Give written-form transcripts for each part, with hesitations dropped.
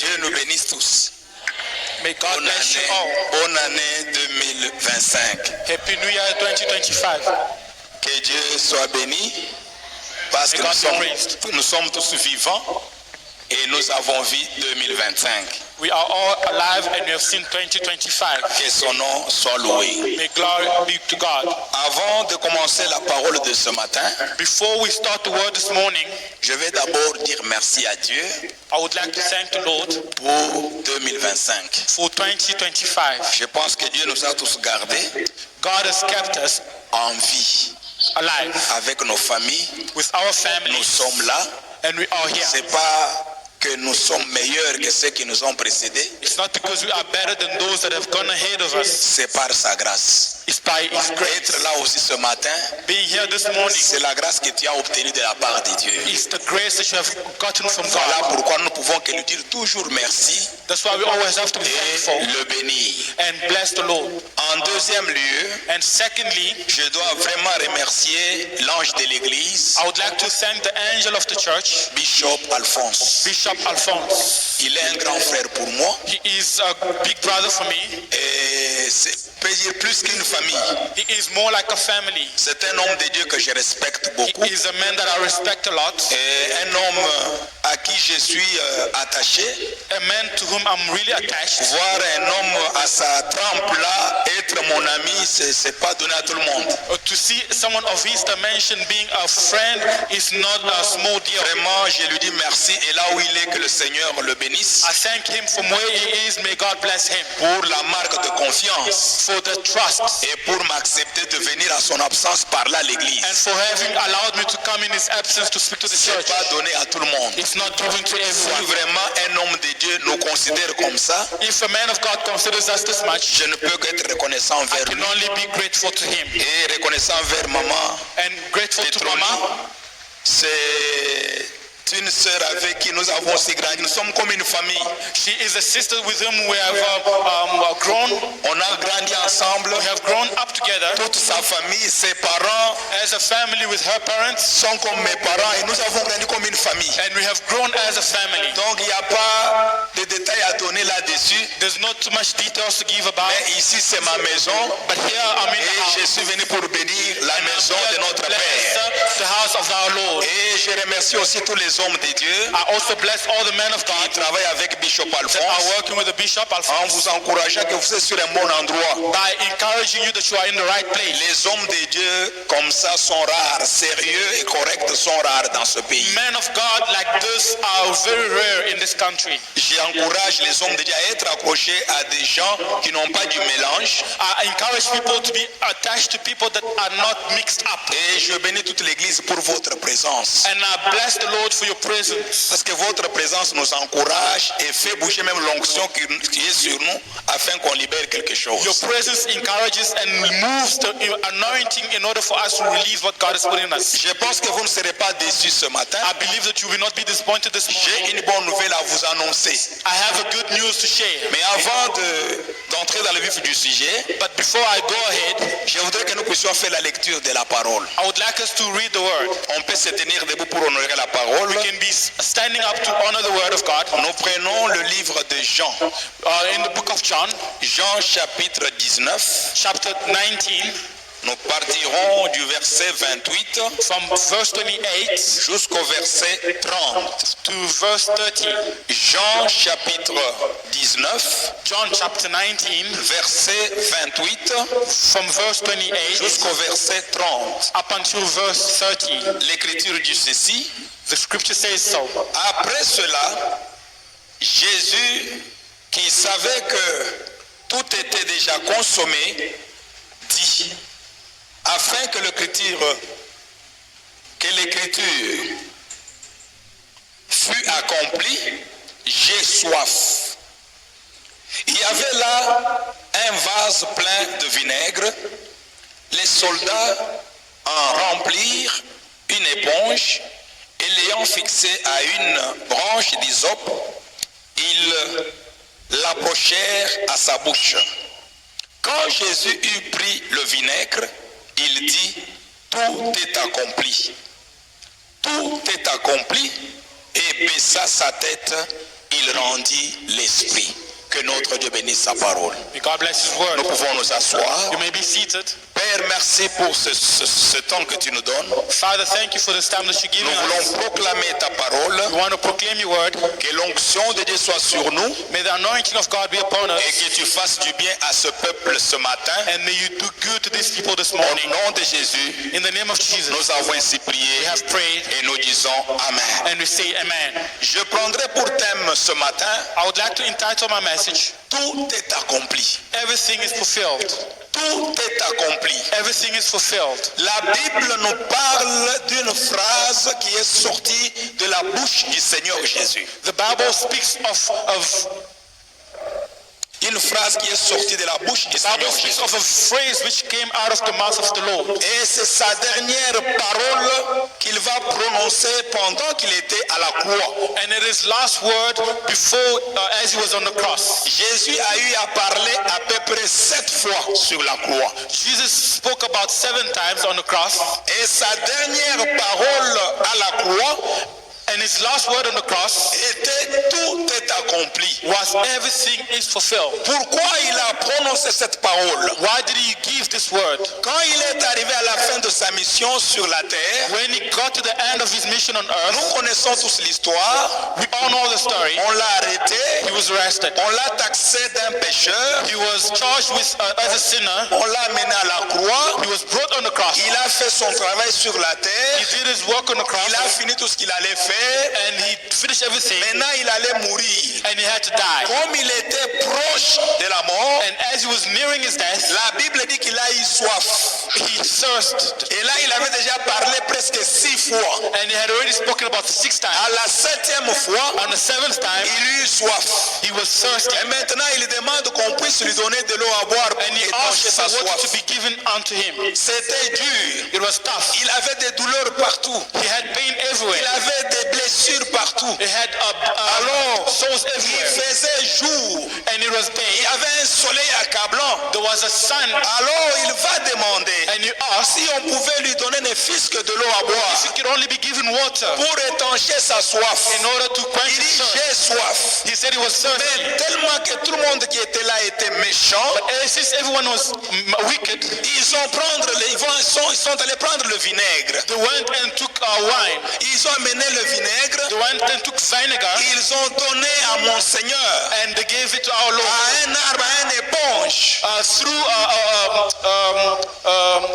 Dieu nous bénisse tous. May God bless you all. Bonne année 2025. Happy New Year 2025. Que Dieu soit béni parce que nous sommes tous vivants et nous avons vu 2025. We are all alive and we have seen 2025. Que son nom soit loué. May glory be to God. Avant de commencer la parole de ce matin, before we start the word this morning, je vais d'abord dire merci à Dieu I would like to thank the Lord pour 2025. For 2025. Je pense que Dieu nous a tous gardés. God has kept us en vie, alive, avec nos familles. With our families. Nous sommes là. And we are here. C'est pas que nous sommes meilleurs que ceux qui nous ont précédés. It's not because we are better than those that have gone ahead of us. C'est par sa grâce. It's by His grace. Être là aussi ce matin, being here this morning, c'est la grâce que tu as obtenue de la part de Dieu. It's the grace that you have gotten from God. Voilà pourquoi nous pouvons que lui dire toujours merci. That's why we always have to be thankful. Et le bénir. And bless the Lord. En deuxième lieu, and secondly, je dois vraiment remercier l'ange de l'église. I would like to thank the angel of the church, Bishop Alphonse. Bishop Alphonse. Il est un grand frère pour moi. He is a big brother for me. Et peut dire plus qu'une famille. He is more like a family. C'est un homme de Dieu que je respecte beaucoup. He is a man that I respect a lot. Et un homme à qui je suis attaché. A man to whom I'm really attached. Voir un homme à sa trempe là, être mon ami, c'est pas donné à tout le monde. To see someone of his dimension being a friend is not a small deal. Vraiment, je lui dis merci. Et là où il est, que le Seigneur le bénisse. I thank him from where he is. May God bless him. Pour la marque de confiance. For the trust. Et pour m'accepter de venir à son absence parler à l'église. And for having allowed me to come in his absence to speak to the church. C'est pas donné à tout le monde. It's not given to everyone. Si vraiment un homme de Dieu nous considère comme ça, if a man of God considers us this much, je ne peux qu'être reconnaissant envers lui. I can only be grateful to him. Et reconnaissant envers maman. And grateful to Mama. C'est une sœur avec qui nous avons aussi grandi. Nous sommes comme une famille. She is a sister with whom we have grown. On a grandi ensemble. We have grown up together. Toute sa famille, ses parents, as a family with her parents, sont comme mes parents et nous avons grandi comme une famille. And we have grown as a family. Donc il n'y a pas de détails à donner là-dessus. There's not too much details to give about. Mais ici c'est ma maison. But here I'm in et je suis venu pour bénir la maison de notre Père. The house of our Lord. Et je remercie aussi tous les hommes de Dieu. I also bless all the men of God qui travaillent avec Bishop Alphonse. That are working with the Bishop Alphonse. En vous encourageant que vous êtes sur un bon endroit. By encouraging you that you are in the right place. Les hommes de Dieu comme ça sont rares, sérieux et corrects sont rares dans ce pays. Men of God like this are very rare in this country. J'encourage les hommes de Dieu à être accrochés à des gens qui n'ont pas du mélange. I encourage people to be attached to people that are not mixed up. Et je bénis toute l'église pour votre présence. And I bless the Lord for your presence. Parce que votre présence nous encourage et fait bouger même l'onction qui est sur nous afin qu'on libère quelque chose. Your presence encourages and moves the anointing in order for us to release what God has put in us. Je pense que vous ne serez pas déçus ce matin. I believe that you will not be disappointed this morning. J'ai une bonne nouvelle à vous annoncer. I have a good news to share. Mais avant d'entrer dans le vif du sujet, but before I go ahead, je voudrais que nous puissions faire la lecture de la parole. I would like us to read the word. On peut se tenir debout pour honorer la parole. We can be standing up to honor the word of God. Nous prenons le livre de Jean. In the book of John. Jean chapitre 19. Chapter 19. Nous partirons du verset 28 from verse 28 jusqu'au verset 30. To verse 30. Jean chapitre 19. John chapter 19. Verset 28. From verse 28 jusqu'au verset 30. Up until verse 30. L'écriture dit ceci. The scripture says so. Après cela, Jésus, qui savait que tout était déjà consommé, dit, afin que l'écriture fût accomplie, j'ai soif. Il y avait là un vase plein de vinaigre. Les soldats en remplirent une éponge et l'ayant fixée à une branche d'hysope, ils l'approchèrent à sa bouche. Quand Jésus eut pris le vinaigre, il dit, tout est accompli. Tout est accompli. Et baissa sa tête, il il rendit l'esprit. Que notre Dieu bénisse sa parole. May God bless His word. Nous pouvons nous asseoir. You may be seated. Père, merci pour ce temps que tu nous donnes. Father, thank you for this time that you're giving Nous us. voulons proclamer ta parole. We want to proclaim your word. Que l'onction de Dieu soit sur nous May the anointing of God be upon us. et que tu fasses du bien à ce peuple ce matin. And may you do good to these people this Au morning. nom de Jésus, In the name of Jesus, nous avons ainsi prié we have prayed et nous disons Amen. and we say amen. Je prendrai pour thème ce matin, I would like to entitle my message, tout est accompli. Everything is fulfilled. Tout est accompli. Everything is fulfilled. La Bible nous parle d'une phrase qui est sortie de la bouche du Seigneur Jésus. The Bible speaks of Une phrase qui est sortie de la bouche du the Seigneur Bible speaks Jésus. of a phrase which came out of the mouth of the Lord. Et c'est sa dernière parole qu'il va prononcer pendant qu'il était à la croix. And it is last word before, as he was on the cross. Jésus a eu à parler à peu près 7 fois sur la croix. Jesus spoke about 7 times on the cross. Et sa dernière parole à la croix And his last word on the cross était tout est accompli. was everything is fulfilled. Pourquoi il a prononcé cette parole? Why did he give this word? Quand il est arrivé à la fin de sa mission sur la terre, When he got to the end of his mission on earth, nous connaissons tous l'histoire. we all know the story. On l'a arrêté, He was arrested. on l'a taxé d'un pécheur, He was charged with as a sinner. on l'a amené à la croix, He was brought on the cross. il a fait son travail sur la He terre, did his work on the cross, il a fini tout ce qu'il allait faire, and he finished everything, maintenant il allait mourir. and he had to die. Comme il était proche de la mort, And as he was nearing his death, la Bible dit qu'il a eu soif. he thirsted, Et là, il avait déjà parlé presque 6 fois. and he had already spoken about 6 times. À la 7e fois, On the 7th time, il eut soif. he was thirsty, Et maintenant, il demande qu'on puisse lui donner de l'eau à boire pour and he étancher asked sa for water to soif. be given unto him. C'était dur. It was tough. Il avait des douleurs partout. He had pain Il everywhere. avait des blessures partout. He had Alors, sores il everywhere, faisait jour. and it was Il day. y avait un soleil accablant. There was a sun, Alors, il va demander and he asked si on pouvait lui donner ne fût-ce que de l'eau à boire if he could only be given water pour étancher sa soif. in order to quench Il his dit, thirst. j'ai soif. He said he was thirsty. Mais tellement que tout le monde qui était là était méchant, Since everyone was wicked, ils sont allés prendre le vinaigre. they went and took wine. Ils ont amené le vinaigre. They went and took vinegar, Ils ont donné à mon Seigneur, and they gave it to our Lord à un arbre, à une éponge, through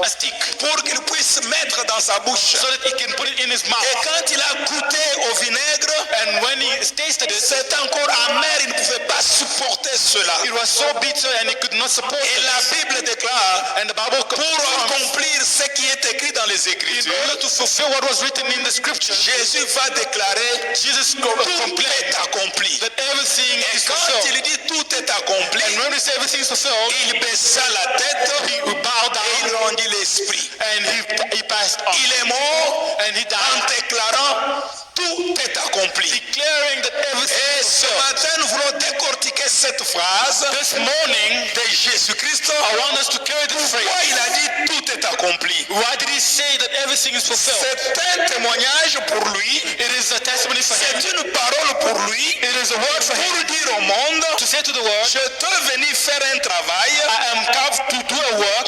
a stick, pour qu'il puisse mettre dans sa bouche. so that he can put it in his Et mouth. quand il a goûté au vinaigre, And when he tasted it, c'est encore amer, il ne pouvait pas supporter cela. it was so bitter, and he could not support Et it. la Bible déclare, And the Bible pour confirms, accomplir ce qui est écrit dans les in Écritures, order to fulfill what was written in the scripture, Jésus va déclarer, Jesus tout proclaimed est accompli. that everything Et is quand fulfilled. il dit tout est accompli, And when he said everything is fulfilled, il baissa la tête, he bowed et il down, rendit l'esprit. and he passed on. Il est mort And he en died, déclarant tout est accompli. declaring that everything Et is ce fulfilled. matin, nous voulons décortiquer cette phrase This morning, de Jésus-Christ. I want us to carry this Pourquoi phrase. il a dit tout est accompli? Why did he say that everything is fulfilled? C'est un témoignage pour lui. It is a testimony for him. C'est une parole pour lui. It is a word for him Pour dire au monde, to say to the world, je te venu faire un travail. I am come to do a work.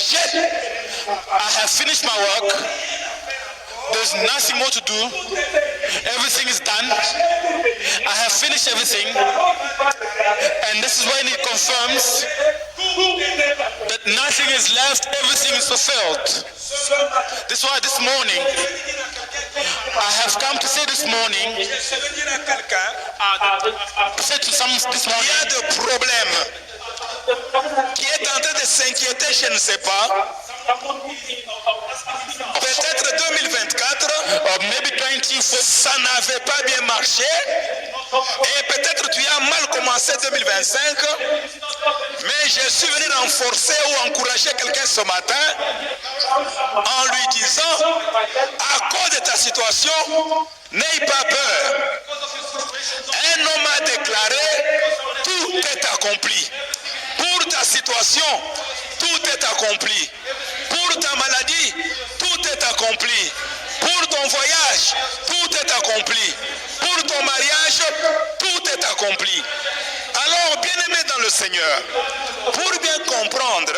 I have finished my work. There's nothing more to do. Everything is done. I have finished everything. And this is when he confirms that nothing is left, everything is fulfilled. This is why this morning, I have come to say this morning, said to some this Il y morning, a des problèmes qui est en train de s'inquiéter, je ne sais pas. Peut-être 2024, or maybe 24, ça n'avait pas bien marché. Et peut-être tu as mal commencé 2025. Mais je suis venu renforcer ou encourager quelqu'un ce matin en lui disant, à cause de ta situation, n'aie pas peur. Un homme a déclaré, tout est accompli. Pour ta situation, tout est accompli. Pour ta maladie, tout est accompli. Pour ton voyage, tout est accompli. Pour ton mariage, tout est accompli. accompli. Alors, bien-aimés dans le Seigneur, pour bien comprendre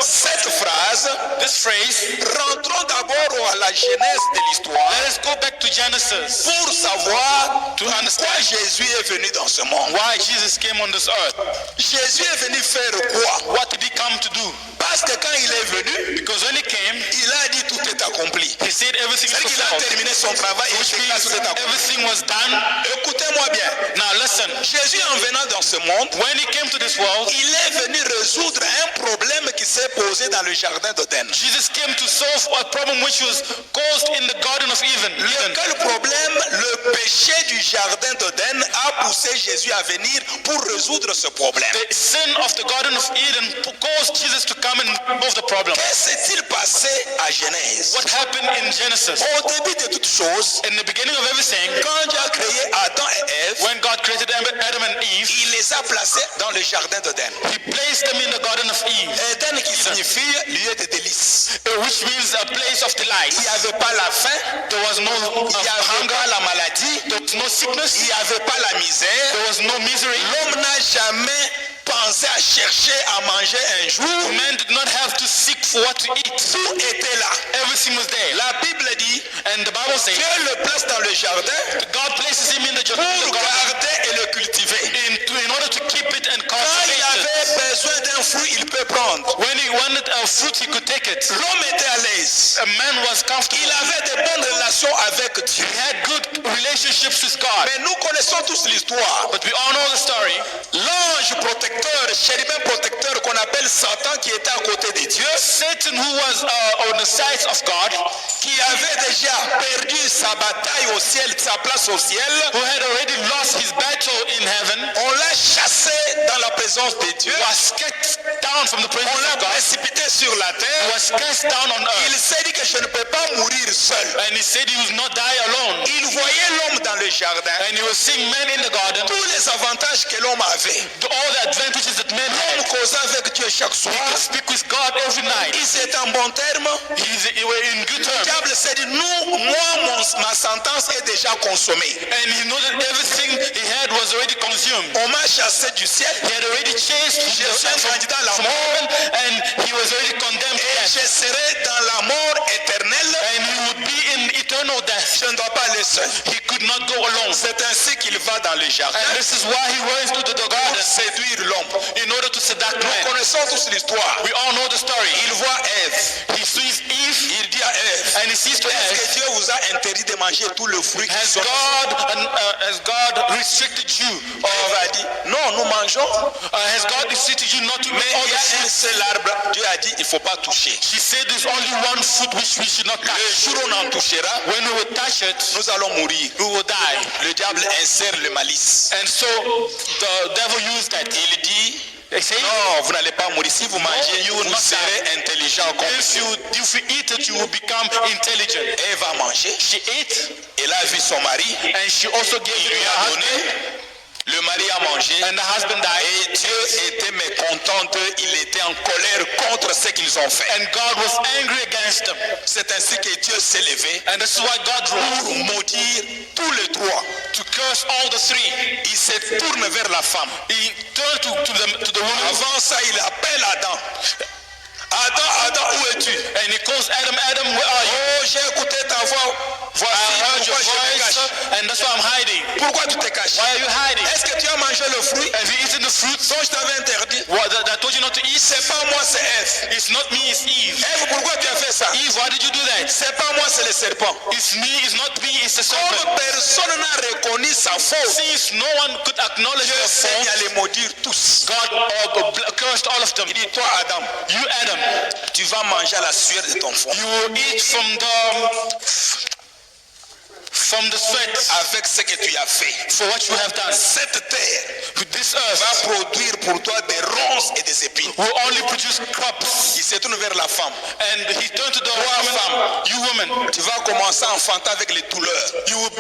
cette phrase, This phrase, rentrons d'abord à la genèse de l'histoire let us go back to Genesis pour savoir to pourquoi understand Jésus est venu dans ce monde. why Jesus came on this earth. Jésus est venu faire quoi? What did he come to do? Parce que quand il est venu, Because when he came, il a dit tout est accompli. he said everything is C'est-à-dire qu'il a fulfilled, terminé son travail et which il déclare means tout est accompli. everything was done. Écoutez-moi bien. Now listen, Jésus en venant dans ce monde, when he came to this world, il est venu résoudre un problème qui s'est posé dans le jardin d'Éden. Jesus came to solve a problem which was caused in the Garden of Eden. Quel problème? Le péché du jardin d'Éden a poussé Jésus à venir pour résoudre ce problème. The sin of the Garden of Eden caused Jesus to come and solve the problem. Que s'est-il passé à Genèse? What happened in Genesis? Au début de toutes choses, In the beginning of everything, quand Dieu a créé Adam et Ève, when God created Adam and Eve, il les a placés dans le jardin d'Éden. he placed them in the Garden of Eve, Éden qui signifie lieu de délices. which means a place of delight. Il n'y avait pas la faim, There was no il n'y avait hunger, pas la maladie, there was no sickness, il n'y avait pas la misère. there was no misery. L'homme n'a jamais pensé à chercher à manger un jour. Man did not have to seek for what to eat. Tout était là. Everything was there. La Bible dit, And the Bible says, Dieu le place dans le jardin God places him in the pour garden garder et le cultiver. in order to keep it and Quand il cultivate it. avait besoin d'un fruit, il peut prendre. When he wanted a fruit, he could take it. L'homme était à l'aise. A man was comfortable. Il avait de bonnes relations avec Dieu. He had good relationships with God. Mais nous connaissons tous l'histoire. But we all know the story. L'ange protecteur, chérubin protecteur qu'on appelle Satan qui était à côté de Dieu, Satan, who was on the side of God, qui avait déjà perdu sa bataille au ciel, sa place au ciel, who had already lost his battle in heaven, on l'a chassé dans la présence de Dieu. was cast down from the On presence l'a of God, précipité sur la terre. was cast down on Il earth. s'est dit que je ne peux pas mourir seul. And he said he would not die alone. Il voyait l'homme dans le jardin. And he was seeing men in the garden, Tous les avantages que l'homme avait. all the advantages that men L'homme had. causait avec Dieu chaque soir. He could speak with God every night. Il s'est en bon terme. He were in good Le terms. diable s'est dit, ma sentence est déjà consommée. And he knew that everything he had was already consumed. On m'a chassé du ciel. He had already chased Je suis un candidat à la from mort. heaven, and he was already condemned to Et death. je serai dans la mort éternelle. And he would be in eternal death. Je ne dois pas aller seul. He could not go alone. C'est ainsi qu'il va dans le jardin And this is why he went to the pour garden, séduire l'homme. in order to seduce Nous men. connaissons tous l'histoire. We all know the story. Il voit Ève. He sees Eve, Il dit à Ève, and he sees to est-ce Eve, que Dieu vous a interdit de manger tout le fruit qui has sont... God restricted you? Ève a dit, non, nous mangeons. Has God restricted you not to Mais eat all il y the a un fruits? seul arbre. Dieu a dit, il ne faut pas toucher. She said there's only one fruit which we should not Le touch. jour où on en touchera, When we will touch it, nous allons mourir. we will die. Le diable insère le malice. And so the devil used that. Il dit, They say, non, vous n'allez pas mourir. Si vous mangez, you will vous not serez intelligent comme if you eat it, you will become intelligent. Ève a mangé. She ate, Elle a vu son mari. and she also gave Il it to lui her a husband, donné. Le mari a mangé. and the husband died. Et Dieu était mécontent d'eux. Il était en colère contre ce qu'ils ont fait. And God was angry against them. C'est ainsi que Dieu s'est levé And that's why God pour rose maudire tous les trois. to curse all the three. Il se tourne vers la femme. He turned to the woman, Avant ça, il appelle Adam. Adam, où es-tu? and he calls Adam, Adam, where are you? Oh, j'ai écouté ta voix. Voici I heard your pourquoi je me voice, cache. and that's why I'm hiding. Pourquoi tu te caches? Why are you hiding? Est-ce que tu as mangé le fruit Have you eaten the fruit dont je t'avais interdit? that I told you not to eat? C'est pas moi, c'est Ève. It's not me, it's Eve. Ève, pourquoi tu as fait ça? Eve, why did you do that? C'est pas moi, c'est le serpent. It's me, it's not me, it's the serpent. Comme personne n'a reconnu sa faute, Since no one could acknowledge Dieu their s'est mis fault, à les maudire tous. God cursed all of them. Il dit, toi Adam, You, Adam, tu vas manger à la sueur de ton front. you will eat from the sweat Avec ce que tu as fait. for what you have done. Cette terre This va earth produire pour toi des ronces et des épines. will only produce crops. Il se tourne vers la femme. And he turned to the Toi, woman, you woman, Tu vas commencer à enfanter avec les douleurs. you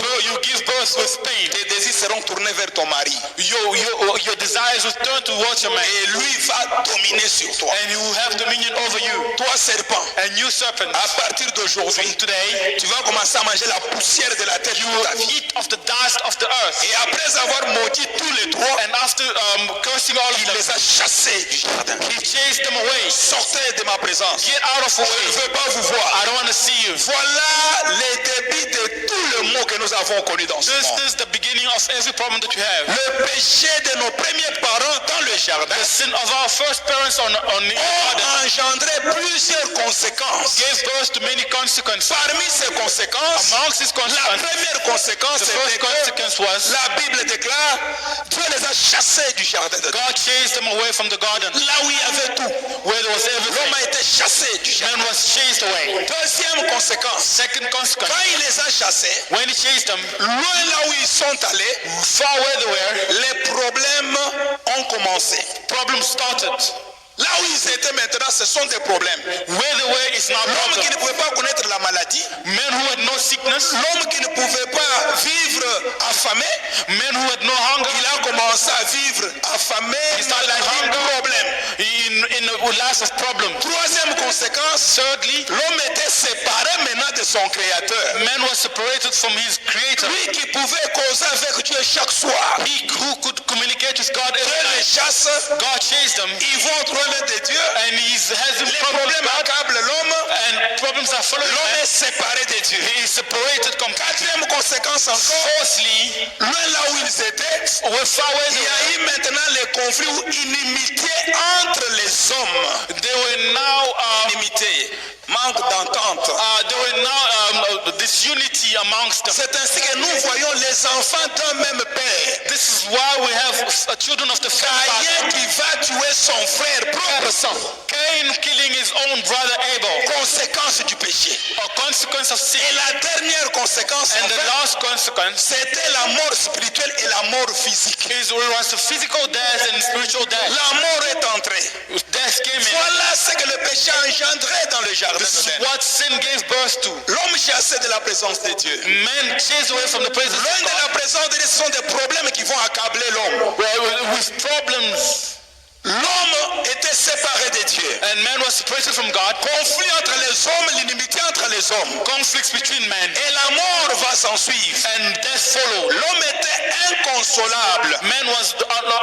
give birth with pain. Tes désirs seront tournés vers ton mari. Your desires will turn towards your man. Et lui va dominer sur toi. And you will have dominion over you. Toi, serpent, And you, serpent, à partir d'aujourd'hui, today, tu vas commencer à manger la poussière de la terre you toute ta will vie. eat of the dust of the earth. Et après avoir maudit tous les after cursing all of il them, les a chassés du jardin. he chased them away. Sortez de ma présence. Get out of the Je ne way. veux pas vous voir. I don't want to see you. Voilà les débits de tout le mot que nous avons connu dans ce monde. This is the beginning of every problem that you have. Le péché de nos premiers parents dans le jardin The sin of our first parents on the garden ont engendré plusieurs conséquences. gave birth to many consequences. Parmi ces conséquences, Amongst these la consequences, première conséquence the était first que consequence was la Bible déclare Dieu les a chassés du jardin de Dieu. God chased them away from the garden Là où il y avait tout, where there was everything. l'homme a été chassé du jardin. Man was chased away. Deuxième conséquence, Second consequence, quand il les a chassés, when he chased them, loin là où ils sont allés, far where they were, les problèmes ont commencé. problems started. Là où ils étaient maintenant, ce sont des problèmes. Where they were is now L'homme qui problem. ne pouvait pas connaître la maladie, Men who had no sickness, l'homme qui ne pouvait pas vivre affamé, men who had no hunger, il a commencé à vivre affamé, started maladie, hunger. problème. in a life of problems. Troisième conséquence, Thirdly, l'homme était séparé maintenant de son créateur. man was separated from his creator. Lui qui pouvait causer avec Dieu chaque soir. He who could communicate with God Dieu every les night. chasse, God chased them, ils vont trop loin de Dieu. and he has Les problems problèmes with God, accablent l'homme. and problems are following L'homme man. est séparé de Dieu. He is separated completely. Quatrième conséquence encore, Fourthly, loin là où ils étaient, we're far away. il y a eu maintenant les conflits ou inimitié entre les hommes. They were now Inimité, manque d'entente. disunity amongst them. C'est ainsi que nous voyons les enfants d'un même père. This is why we have children of the same father. Caïn qui va tuer son frère propre sang. Cain killing his own brother Abel, Conséquence du péché. a consequence of sin. Et la dernière conséquence, And the enfin, last consequence c'était la mort spirituelle et la mort physique. was the physical death and spiritual death. La mort est entrée. Death came in. Voilà ce que le péché a engendré dans le jardin This is d'Éden. what sin gave birth to. L'homme chassé de la présence de Dieu. Men chased away from the presence Loin of de God. la présence de Dieu, ce sont des problèmes qui vont accabler l'homme. With problems. L'homme était séparé de Dieu. And man was separated from God. Conflit entre les hommes, l'inimité entre les hommes. Conflicts between men. Et la mort va s'en suivre. And death followed. L'homme était inconsolable. Man was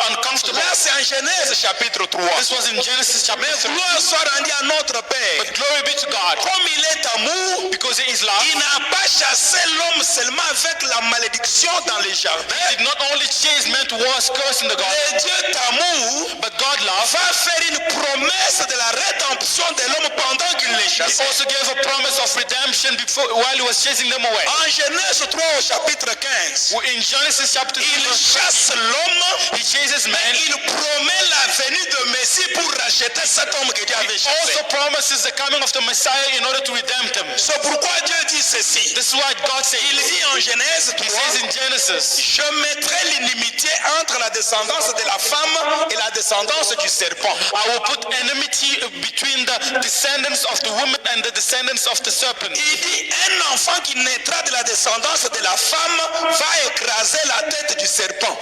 uncomfortable. Là, c'est en Genèse chapitre 3. This was in Genesis chapter Mais 3. gloire soit rendue à notre Père. But glory be to God. Comme il est amour, Because he is love, il n'a pas chassé l'homme seulement avec la malédiction dans les jardins. he did not only chase men towards curse in the garden, Et Dieu d'amour but God love va faire une promesse de la rédemption de l'homme pendant qu'il les He chasse. also gave a promise of redemption while he was chasing them away. En Genèse 3 au chapitre 15, In Genesis chapter 3, il chasse l'homme, he chases mais man. il promet la venue de Messie pour racheter cet homme que Dieu avait He chassé. also promises the coming of the Messiah in order to redeem them. C'est pourquoi Dieu dit ceci. This is why God says, Il dit en Genèse he 3, says in Genesis, je mettrai l'inimitié entre la descendance de la femme et la descendance du serpent. I will put enmity between the descendants of the woman and the descendants of the serpent. Il dit, un enfant qui naîtra de la descendance de la femme va écraser la tête du serpent.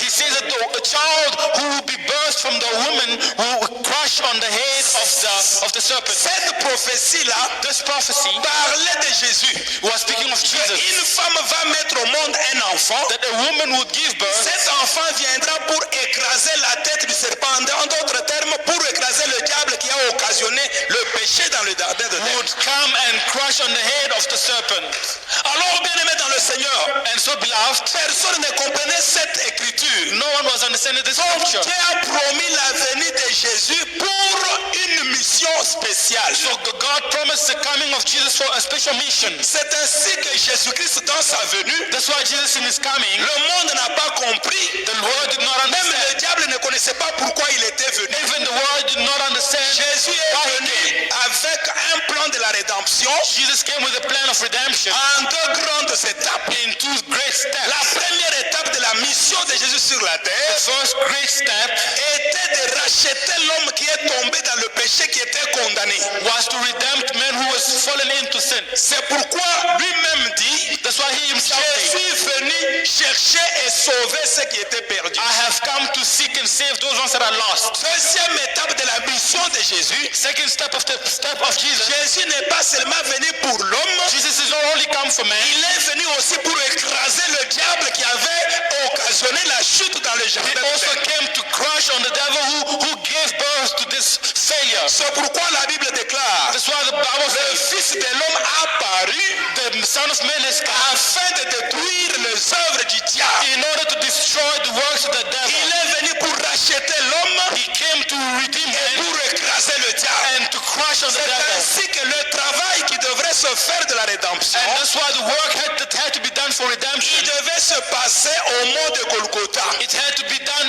He says that a child who will be birthed from the woman will crush on the head of the serpent. Cette prophétie-là This prophecy parlait de Jésus. was speaking of Jesus, Une femme va mettre au monde un enfant. that a woman would give birth. Cet enfant viendra pour écraser la tête du serpent. En d'autres termes, pour écraser le diable qui a occasionné le péché dans le jardin de Dieu. Would come and crush on the head of the serpent. Alors, bien-aimé dans le Seigneur, And so, beloved, personne ne comprenait cette écriture. no one was understanding this Donc, scripture. Dieu a promis la venue de Jésus pour une mission spéciale. So God promised the coming of Jesus for a special mission. C'est ainsi que Jésus-Christ, dans sa venue, That's why Jesus in his coming, le monde n'a pas compris. the world did not Même understand. le diable ne connaissait pas pourquoi il était venu. Even the world did not understand Jésus why est he venu came. avec un plan de la rédemption Jesus came with a plan of redemption en deux grandes étapes. in two great steps. La première étape de la mission de Jésus sur la The terre first great step était de racheter l'homme qui est tombé dans le péché, qui était condamné. was to redeem men who was fallen into sin. C'est pourquoi lui-même dit, That's why he himself je said, suis venu chercher et sauver ceux qui étaient perdus. I have come to seek and save those ones that are lost. Deuxième étape de la mission de Jésus, Second step of the step of Jesus, Jésus n'est pas seulement venu pour l'homme, Jesus is not only come for man, il est venu aussi pour écraser le diable qui avait occasionné la chute dans le he jardin. also came earth. C'est pourquoi la Bible déclare, That's why the Bible le says Fils de l'homme apparu the Son of Man has come afin de détruire les œuvres du diable. in order to destroy the works of the devil. Il est venu pour racheter l'homme He came to redeem et man pour écraser le diable. and to crush on the C'est devil. ainsi que le travail qui devrait se faire de la rédemption, And that's why the work that had to be done for il redemption. devait se passer au mont de Golgotha. It had to be done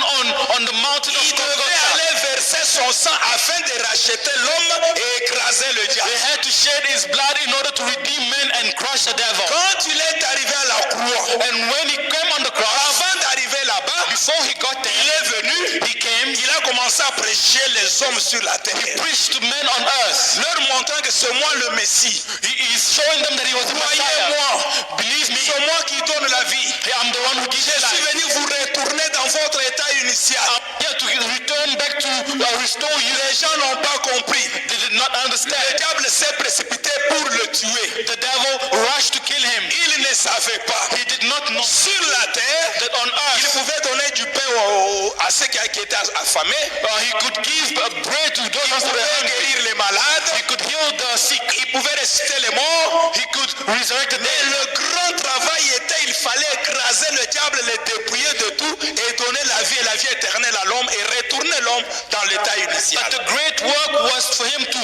on the mountain of Il devait Golgotha. aller verser son sang afin de racheter l'homme et écraser le diable. He had to shed his blood in order to redeem men and crush the devil. Quand il est arrivé à la croix, And when he came on the cross, avant d'arriver là-bas, before he got il there, est venu, he came, il a commencé à prêcher les hommes sur la terre, preached to men on earth. leur montrant que c'est moi le Messie. He is showing them that he was the Messiah. Croyez-moi, Believe me, c'est moi qui donne la vie. I'm the one who gives Je suis life. venu vous retourner dans votre état initial. I'm here to return back to restore you. Les gens n'ont pas compris. They did not Le understand. diable s'est précipité pour le tuer. The devil rushed to kill him. Il ne savait pas. He did not know Sur la terre, that on il earth pouvait donner du pain à ceux qui étaient affamés. he could give bread to those Il who were pouvait hungry. guérir les malades. He could heal the sick. Il pouvait ressusciter les morts. He could resurrect the Mais dead. le grand travail était, il fallait écraser le diable, le dépouiller de tout et donner la vie et la vie éternelle à l'homme et retourner l'homme dans l'état initial. But the great work was for him to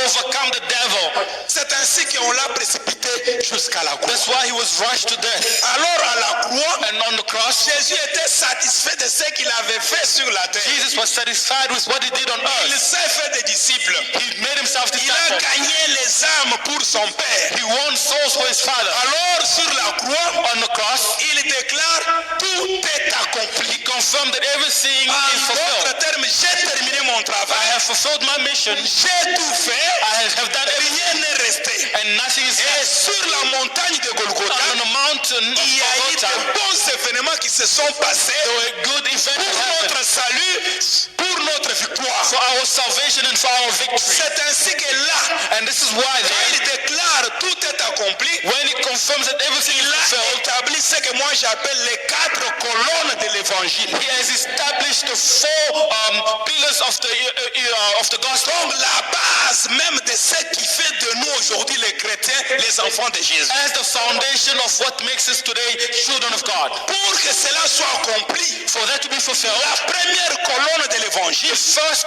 overcome the devil. C'est ainsi qu'on l'a précipité jusqu'à la croix. That's why he was rushed to death. Alors à la croix, And on the cross, Jésus était satisfait de ce qu'il avait fait sur la terre. Jesus was satisfied with what he did on Il earth. s'est fait des disciples. He made himself Il a disciple. gagné les âmes pour son Père. He won souls for his father. Alors sur la croix, On the cross, il déclare tout est accompli. he confirmed that everything is En fulfilled. d'autres termes, j'ai terminé mon I travail. have fulfilled my mission. J'ai tout fait. I have done everything, Rien n'est resté. and nothing is Et left. sur la montagne de Golgotha, On the mountain of il y a eu Golgotha, de bons événements qui se sont passés there were good events pour that happened notre salut, pour notre victoire. for our salvation and for our victory. C'est ainsi que là, And this is why quand then, il déclare tout est accompli, when he confirms that everything is il a fulfilled, établi ce que moi j'appelle les 4 colonnes de l'évangile. he has established the four pillars of the gospel. Donc la base même de ce qui fait de nous aujourd'hui les chrétiens, les enfants de Jésus. As the foundation of what makes us today children of God. Pour que cela soit accompli, For that to be fulfilled, la première colonne de l'évangile, the first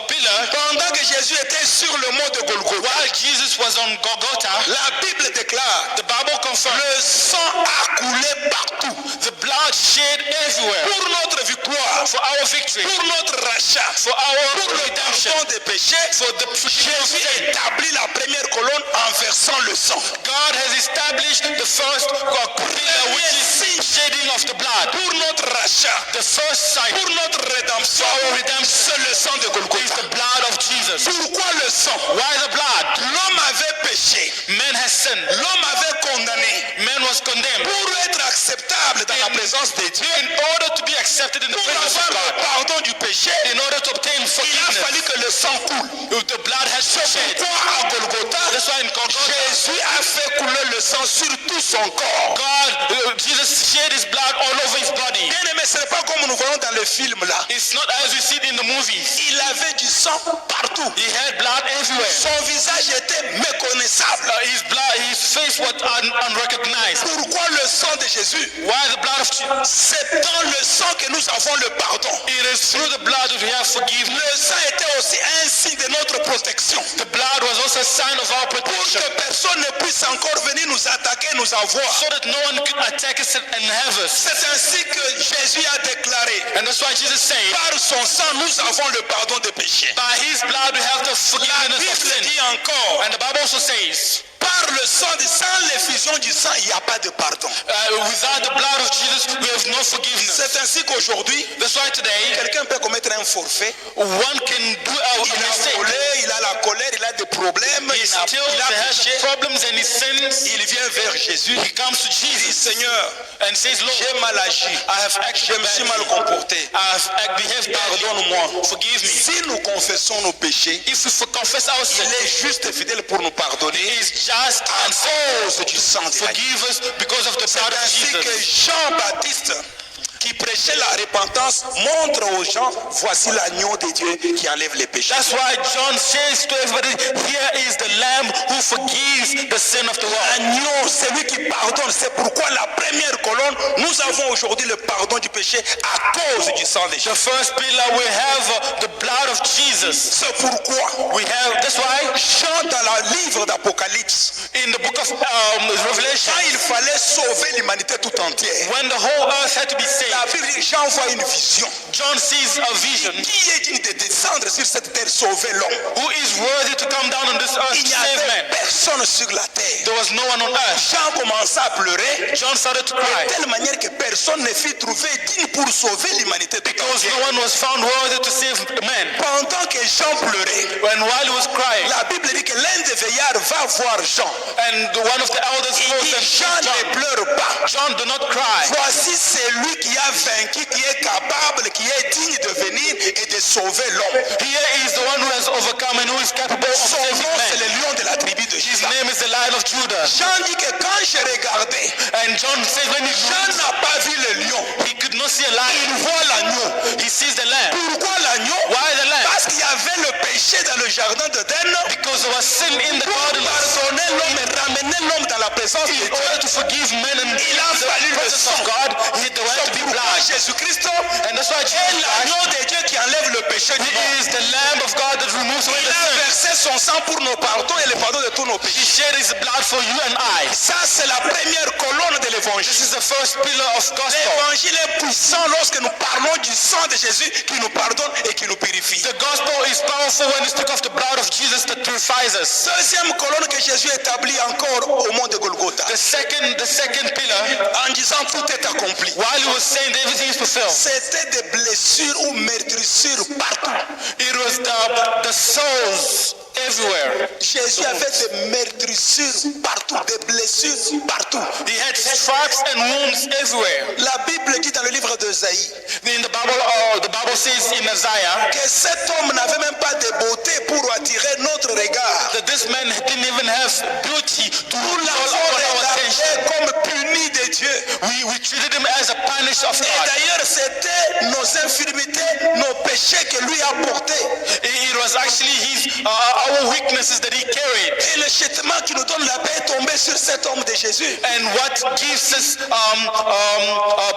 pillar, pendant que Jésus était sur le mont de Golgotha, while Jesus was on Golgotha, la Bible déclare, the Bible confirms le sang a coulé partout the blood shed everywhere pour notre victoire, for our victory, pour notre rachat, for our pour le redemption, pardon des péchés. for the forgiveness of Jésus sin. établit la première colonne en versant le sang. God has established the first pillar, which is shedding of the blood. Pour notre rachat, The first sign pour notre rédemption, for our redemption c'est le sang de is Golgotha. the blood of Jesus. Pourquoi le sang? Why the blood? L'homme avait péché, Man has sinned. l'homme avait condamné. Man was condemned. Pour être acceptable dans la présence de Dieu, In order to be accepted in the pour presence avoir of le God, pardon du péché, in order to obtain il a forgiveness, fallu que le sang coule. the blood has to shed. Pourquoi à Golgotha, That's why in Golgotha, Jésus a fait couler le sang sur tout son corps. Jesus shed his blood all over his body. Bien aimé, ce n'est pas comme nous voyons dans le film là. It's not as we see it in the movies. Il avait du sang partout. He had blood everywhere. Son visage était méconnaissable. His face was unrecognized. Pourquoi le sang de Jésus? Why the blood of Jesus? C'est dans le sang que nous avons le pardon. It is through the blood that we have forgiveness. Le sang était aussi un signe de notre protection. The blood was also a sign of our Pour protection, que personne ne puisse encore venir nous attaquer, nous avoir. so that no one could attack us and have us. C'est ainsi que Jésus a déclaré, And that's why Jesus said, par son sang, nous avons le pardon des péchés. by his blood we have the La forgiveness of Bible sin. dit encore, And the Bible also says, par le sang, sans l'effusion du sang, il n'y a pas de pardon. without the blood of Jesus, we have no forgiveness. C'est ainsi qu'aujourd'hui, That's why today, quelqu'un peut commettre un forfait. one can do a Il a mistake. volé, il a la colère, il a des problèmes, He il a still péché. has problems and he sins. Il vient vers Jésus. He comes to Il dit, Jesus Seigneur, and says, Lord, j'ai mal agi. I have Je acted me suis badly. mal comporté. I have behaved badly. Pardonne-moi. Forgive me. Si nous confessons nos péchés, If we confess our il sins, est juste et fidèle pour nous pardonner He is just à and faithful cause du sang de l'agneau. forgive us because of the C'est blood of ainsi Jesus. que Jean-Baptiste, qui prêchait la repentance, montre aux gens, voici l'agneau de Dieu qui enlève les péchés. That's why John says to everybody, here is the Lamb who forgives the sin of the world. L'agneau, c'est lui qui pardonne. C'est pourquoi la première colonne, nous avons aujourd'hui le pardon du péché à cause du sang de The Jésus. first pillar, we have the blood of Jesus. C'est pourquoi That's why Jean dans le livre d'Apocalypse, in the book of Revelation, quand il fallait sauver l'humanité tout entière, when the whole earth had to be saved, la Bible dit, Jean voit une vision. John sees a vision. Qui est digne de descendre sur cette terre sauver l'homme? Who is worthy to come down on this earth Il to n'y save avait man? personne sur la terre. There was no one on earth. Jean commença à pleurer John started to de cry telle manière que personne ne fut trouvé digne pour sauver l'humanité tout because entière. no one was found worthy to save man. Pendant que Jean pleurait, While he was crying, la Bible dit que l'un des veillards va voir Jean. and one of the elders Il goes dit, and Jean John, ne pleure pas. John, do not cry. Voici celui qui a vaincu, qui est capable, qui est digne de venir et de sauver l'homme. Here is the one who has overcome and who is capable of Son saving nom, c'est man. le lion de la tribu de His Juda. name is the Lion of Judah. Jean dit que quand j'ai regardé, And John says when Jean n'a pas vu le lion. he could not see a Il lion, voit l'agneau. he sees the lamb. Pourquoi l'agneau? Why the lamb? Parce qu'il y avait le péché dans le jardin d'Éden. Because there was sin in the Pour garden pardonner l'homme et ramener l'homme dans la présence de in Dieu. order to forgive men and Il a the fallu le presence of sang. God. There had to be Pourquoi blood. Jésus-Christ And that's why est Jesus l'agneau Christ, de Dieu qui enlève le péché du he monde. is the Lamb of God that removes away Il the a sin. versé son sang pour nos pardons et le pardon de tous nos He péchés. shed his blood for you and I. Ça, c'est la première colonne de This l'évangile. is the first pillar of gospel. L'évangile est puissant lorsque nous parlons du sang de Jésus qui nous pardonne et qui nous purifie. The gospel is powerful when you speak of the blood of Jesus that purifies us. Deuxième colonne que Jésus établit encore au mont de Golgotha, The second pillar, en disant tout est accompli. while he was saying that everything is fulfilled, C'était des blessures ou meurtrissures partout. it was the souls everywhere. Jésus avait des meurtrissures partout, des blessures partout. He had stripes and wounds everywhere. La Bible dit dans le livre d'Ésaïe In the Bible says in Isaiah que cet homme n'avait même pas de beauté pour attirer notre regard. that this man didn't even have beauty to Nous call l'avons upon our attention. regardé comme puni de Dieu. We treated him as a punish of Et God. d'ailleurs, c'était nos infirmités, nos péchés que lui a portés. It was actually our weaknesses that he carried. Et le châtiment qui nous donne la paix est tombé sur cet homme de Jésus. And what gives us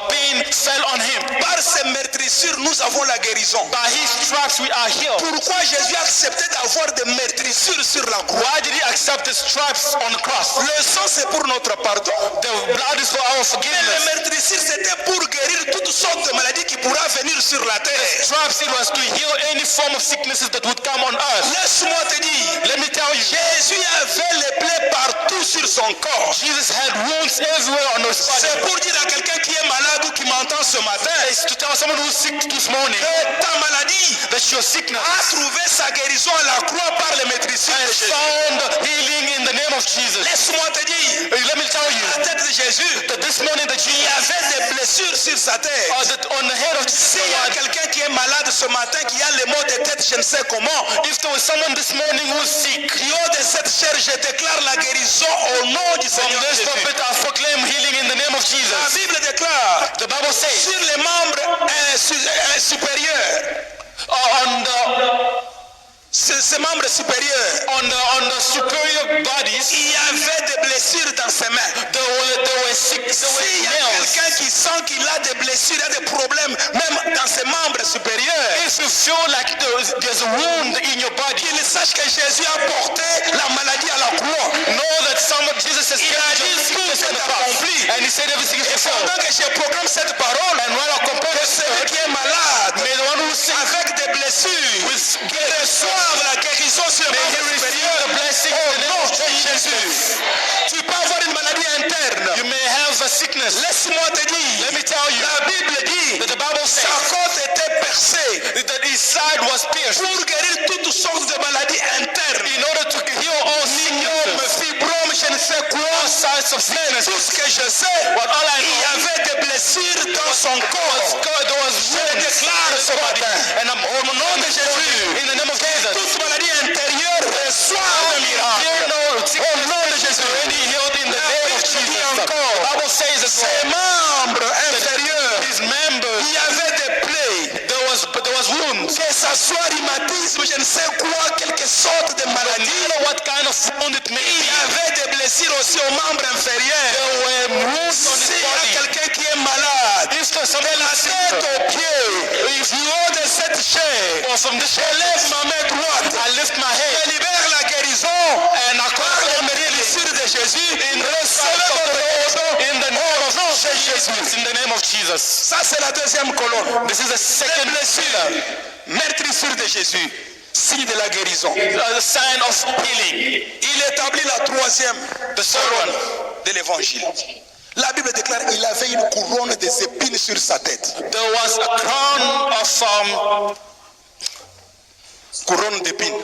pain fell on him. Par ces meurtrissures, nous avons la guérison. By his stripes we are healed. Pourquoi Jésus a accepté d'avoir des meurtrissures sur la croix? Why did he accept the stripes on the cross? Le sang, c'est pour notre pardon. The blood is for our Mais les forgiveness. meurtrissures, c'était pour guérir toutes sortes de maladies qui pourraient venir sur la terre. Stripes, it was to heal any form of sicknesses that would come on earth. Laisse-moi te dire, Let me tell you, Jésus avait les plaies partout sur son corps. Jesus had wounds everywhere on his body. C'est pour dire à quelqu'un qui est malade ou qui m'entend ce matin It's to tell someone who's sick this morning que ta maladie that your sickness a trouvé sa guérison à la croix par les meurtrissures de has Jésus. found healing in the name of Jesus. Laisse-moi te dire, Let me tell you la tête de Jésus, that this morning that il y avait des blessures sur sa tête. that on the head of Jesus, S'il y a quelqu'un qui est malade ce matin, qui a les maux de tête, je ne sais comment, if there was someone this morning who's sick, du haut de cette chair, je déclare la guérison au nom du from Seigneur this Jésus. pulpit I proclaim healing in the name of La Jesus. Bible déclare The Bible says sur les membres supérieurs, ces membres supérieurs, on the superior bodies, il y avait des blessures dans ses mains. there were sick, there were S'il y a nails. quelqu'un qui sent qu'il a des blessures, il a des problèmes, même dans ses membres supérieurs, If you feel like there's a wound in your body, qu'il sache que Jésus a porté la maladie à la croix. know that Jesus has Il a carried your dit tout sickness on est the cross. accompli. And he said everything is Et fulfilled. pendant que je proclame cette parole, And while I compare que this celui qui est malade, may the one who's sick avec des blessures, qu'il reçoive la guérison sur le may he membre receive supérieur. the blessing in the name Au of nom de Jesus. Jésus. Tu peux avoir une maladie interne. You may have a sickness. Laisse-moi te dire, Let me tell you la Bible dit, that the Bible sa says côte était percée that his side was pierced pour guérir toutes sortes de maladies internes. in order to heal all Myome, sicknesses, fibrome, je ne sais quoi. all sides of sickness. Tout ce que je sais, But all I il y know avait des blessures dans son corps. there was Je le déclare ce matin. and I'm au nom de Jésus, in the name of Jesus. Toute maladie intérieure reçoit le miracle. Au nom de Jésus. Already healed in the name of Jesus. The Bible says that Ses membres inférieurs his members wounds. que ça soit rhumatisme, je ne sais quoi, quelque sorte de No maladie. matter what kind of wound it may Il y be, avait des blessures aussi aux membres inférieurs. there were wounds on his S'il y a body. quelqu'un qui est malade, If there's de somebody la sick, tête aux pieds, du haut de cette chair, or from the je lève ma main droite, I lift my head, je libère la guérison, and I par call les on blessures de Jésus, in the recevez votre guérison. in the name of Chez Jésus. Jesus, in the name of Jesus. Ça, c'est la deuxième colonne. This is the Les second blessures, meurtrissures de Jésus, signe de la guérison. the sign of healing. Il établit la troisième The third one, de l'évangile. La Bible déclare qu'il avait une couronne des épines sur sa tête. there was a crown Couronne d'épines.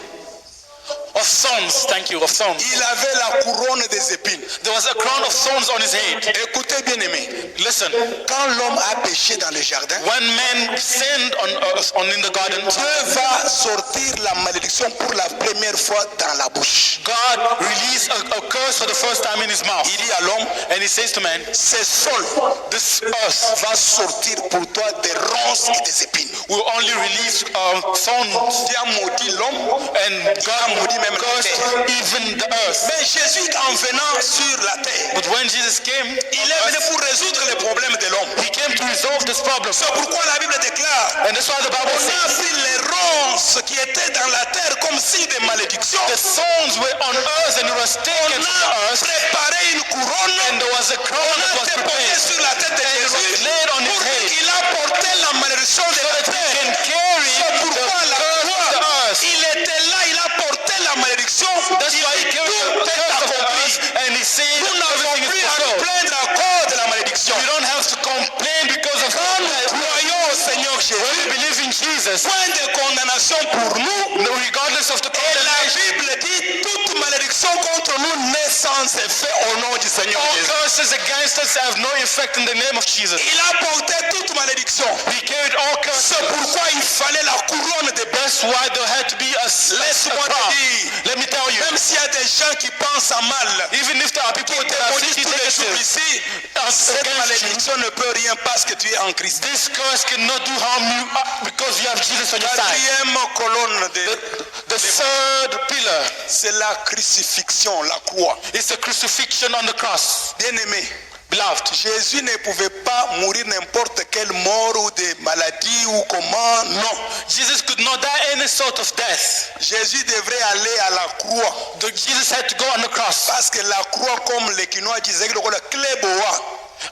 of thorns. Thank you, of thorns. Il avait la couronne des épines. There was a crown of thorns on his head. Écoutez bien aimé, Listen, quand l'homme a péché dans le jardin, when man sinned in the garden, Dieu va sortir la malédiction pour la première fois dans la bouche. God released a curse for the first time in his mouth. Il dit à l'homme, And he says to man, ce sol this earth va sortir pour toi des ronces et des épines. will only release thorns. Dieu a maudit l'homme, And God maudit même la cursed terre. even the earth. Mais Jésus, en venant sur la terre, But when Jesus came, il est venu pour résoudre les problèmes de l'homme. he came to resolve this problem. C'est pourquoi la Bible déclare, And that's why the Bible on a says pris les ronces qui étaient dans la terre comme signe de malédiction. the thorns were on earth and it was On taken from the a earth. préparé une couronne, And there was a crown on that a was déposé prepared sur la tête de and it was Jésus laid on his pour head. qu'il a porté la malédiction de la He terre. can carry C'est the pourquoi la curse of the croix, earth. il était là, il a porté la malédiction. That's Il why he dit, carried tout the est curse of the accompli. earth and he said Nous n'avons everything plus is à nous fulfilled. plaindre à cause de la malédiction. You don't have to complain because of Quand nous that. croyons au Seigneur When Jésus, we believe in Jesus, point de condamnation pour nous. regardless of the Et la condemnation, Bible dit toute malédiction contre nous n'est sans effet au nom du Seigneur all Jésus. curses against us have no effect in the name of Jesus. Il a porté toute malédiction. He carried all curses. C'est pourquoi il fallait la couronne de blessures. That's why there had to be a Laisse-moi crown. te dire, Let me tell you, même s'il y a des gens qui pensent à mal, even if there are people qui te that are maudissent thinking tous les jours negative, ici, cette against you, malédiction ne peut rien parce que tu es en Christ. this curse cannot do harm you because you have Jesus on your side. Quatrième colonne, The third pillar c'est la crucifixion, la croix. is the crucifixion on the cross. Bien-aimé, Beloved, Jésus ne pouvait pas mourir n'importe quelle mort ou de maladie ou comment, non. Jesus could not die any sort of death. Jésus devrait aller à la croix. Jesus had to go on the cross. Parce que la croix, comme les Quinois disaient, le cléboa,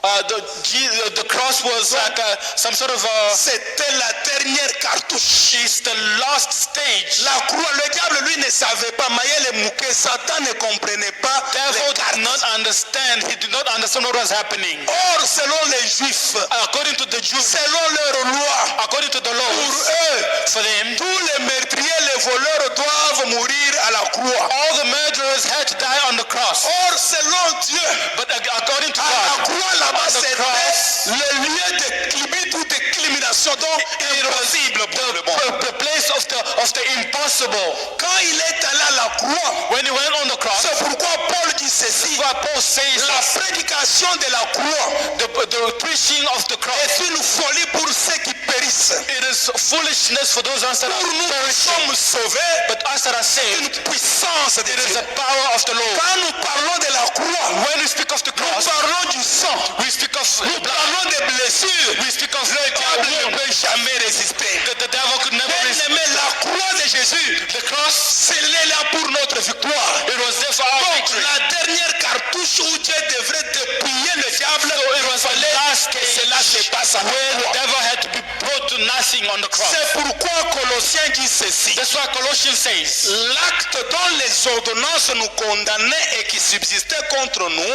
The cross was like some sort of c'était la dernière cartouche. it's the last stage. La croix, le diable, lui, ne savait pas. Maïel et Mouké, Satan ne comprenait pas Devil les did cartes. not understand. He did not understand what was happening. Or, selon les Juifs, According to the Jews, selon leur loi, according to the pour laws, eux, for them, tous les meurtriers, les voleurs doivent mourir à la croix. all the murderers had to die on the cross. Or, selon Dieu, But according to à la God, croix là-bas, the c'était cross, le lieu de climite ou de climination, donc impossible pour le bon. the place of the impossible. Quand il est allé à la croix, When he went on the cross, c'est pourquoi Paul dit ceci. what Paul says La prédication de la croix the preaching of the cross, est une folie pour ceux qui périssent. it is foolishness for those that Pour are nous qui perishing. sommes sauvés, But us that are une saved, puissance de it is Dieu. the power of the Lord. Quand nous parlons de la croix, When we speak of the nous cross, parlons du sang. we speak of Nous blood. parlons des blessures. We speak of Le diable ne wound. peut jamais résister. The devil could never resist. Bien-aimé, la croix de Jésus, The cross, c'est là pour notre victoire. it was there for our Donc, victory. la dernière cartouche où Dieu devrait dépouiller le diable, it il was the fallait last que stage cela se passe à la where the croix. devil had to be brought to nothing on the cross. C'est pourquoi Colossiens dit ceci. That's why Colossians says, L'acte dont les ordonnances nous condamnaient et qui subsistait contre nous,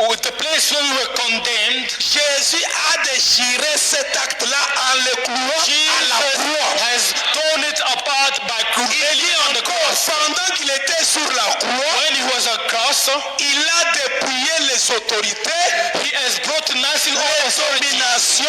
with the place where we were condemned, Jésus a déchiré cet acte-là en le clouant à la Jesus croix. has torn it apart by Il nailing dit on the encore, cross. pendant qu'il était sur la croix, When he was a cross, il a dépouillé les autorités, he has brought to nothing all les authority, dominations,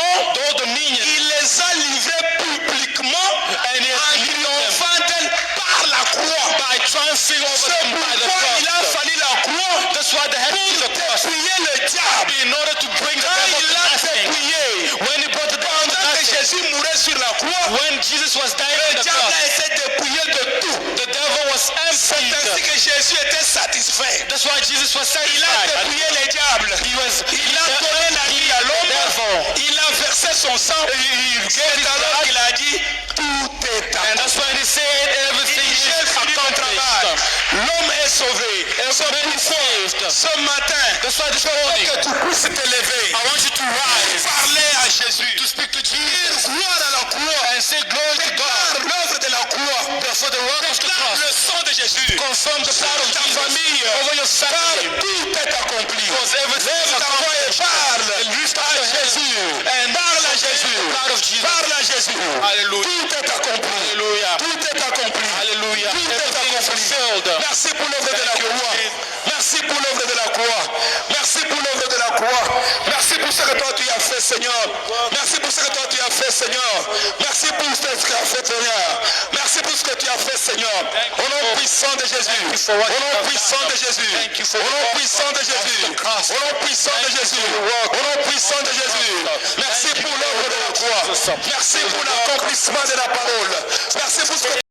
all dominion, il les a livrées publiquement and he en has delivered them triomphant d'elles par la croix. by triumphing over C'est them by the pourquoi il a cross. fallu la croix That's why they had to do the pour cross dépouiller le diable. in order to bring the Quand devil il to l'a nothing. dépouillé, When he brought the devil to pendant que nothing, Jésus mourait sur la croix, when Jesus was dying on le the diable cross, a été dépouillé de tout. the devil was C'est ainsi emptied. que Jésus était satisfait. That's why Jesus was Il a satisfied. dépouillé les diables. Il a donné la vie à l'homme. Il a versé son sang. C'est alors qu'il a dit, tout est And that's why he said everything is accomplished. L'homme est sauvé. C'est pourquoi ce matin, That's why this que morning, tu puisses te lever. I want you to rise, Parler à Jésus. to speak to Jesus, Gloire à la croix. and say glory to God Déclare l'œuvre de la croix. for the work of the Déclare cross. le sang de Jésus. Confirm the blood of Ta Jesus famille. over your Car family. tout est accompli. Because everything is Lève ta voix et accomplished. parle And lift up à your hands Jésus. and Parle à Jésus. the blood of Jesus. Parle à Jésus. Hallelujah. Tout est accompli. Hallelujah. Tout est accompli. Hallelujah. Tout est Everything is accompli. fulfilled. Merci pour l'œuvre de la Thank you, croix. Jesus. Merci pour l'œuvre de la croix. Merci pour l'œuvre de la croix. Merci pour ce que toi tu as fait, Seigneur. Merci pour ce que toi tu as fait, Seigneur. Merci pour ce que tu as fait, Seigneur. Merci pour ce que tu as fait, Seigneur. Au nom puissant de Jésus. Au nom puissant de Jésus. Au nom puissant de Jésus. Au nom puissant de Jésus. Au nom puissant de Jésus. Merci pour l'œuvre de la croix. Merci pour l'accomplissement de la parole. Merci pour ce que